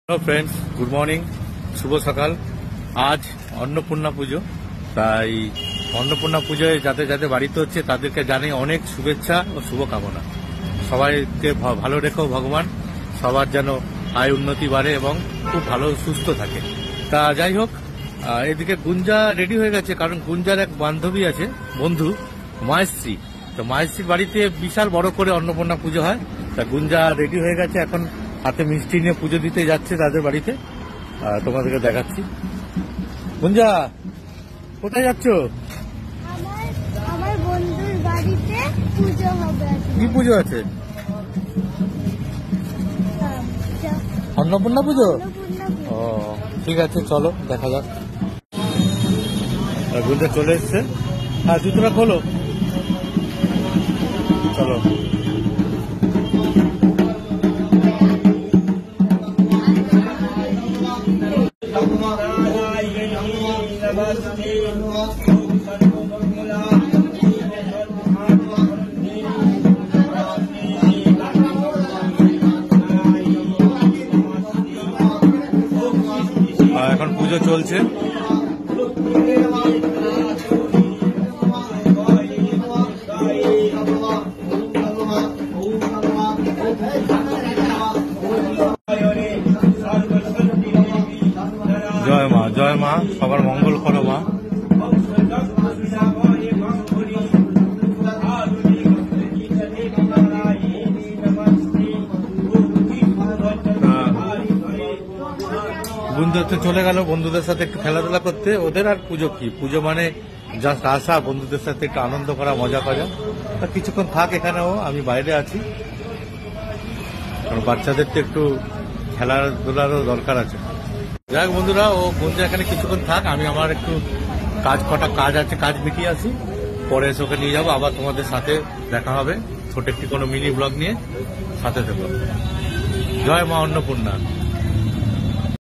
Hello friends, good morning, শুভ সকাল। আজ অন্নপূর্ণা পুজো, তাই অন্নপূর্ণা পুজোয় যাদের যাদের বাড়িতে হচ্ছে তাদেরকে জানাই অনেক শুভেচ্ছা ও শুভকামনা। সবাইকে ভালো রেখো ভগবান, সবার যেন আয় উন্নতি বাড়ে এবং খুব ভালো সুস্থ থাকে। তা যাই হোক, এদিকে গুঞ্জা রেডি হয়ে গেছে, কারণ গুঞ্জার এক বান্ধবী আছে, বন্ধু মায়েশ্রী। তো মায়েশ্রীর বাড়িতে বিশাল বড় করে অন্নপূর্ণা পুজো হয়। তা গুঞ্জা রেডি হয়ে গেছে, এখন হাতে মিষ্টি নিয়ে পুজো দিতে যাচ্ছে তাদের বাড়িতে। তোমাদেরকে দেখাচ্ছি। গুঞ্জা, কোথায় যাচ্ছ? আমার বন্ধুর বাড়িতে পুজো হবে। কি পুজো আছে? অন্নপূর্ণা পুজো। ও ঠিক আছে, চলো দেখা যাক। গুঞ্জা চলে এসছে। হ্যাঁ, জুতোটা খোলো, চলো। এখন পুজো চলছে। জয় মা, জয় মা, সবার মঙ্গল করো মা। বন্ধুদের চলে গেল বন্ধুদের সাথে একটু খেলাধুলা করতে। ওদের আর পুজো কি, পুজো মানে জাস্ট আসা, বন্ধুদের সাথে একটু আনন্দ করা, মজা করা। তা কিছুক্ষণ থাক এখানেও, আমি বাইরে আছি, কারণ বাচ্চাদের তো একটু খেলাধুলারও দরকার আছে। যাই হোক বন্ধুরা, ও বন্ধু এখানে কিছুক্ষণ থাক, আমি আমার একটু কটা কাজ আছে, কাজ মিটিয়ে আসি, পরে এসে ওকে নিয়ে যাবো। আবার তোমাদের সাথে দেখা হবে ছোট একটি কোনো মিনি ব্লগ নিয়ে। সাথে থেকো। জয় মা অন্নপূর্ণা।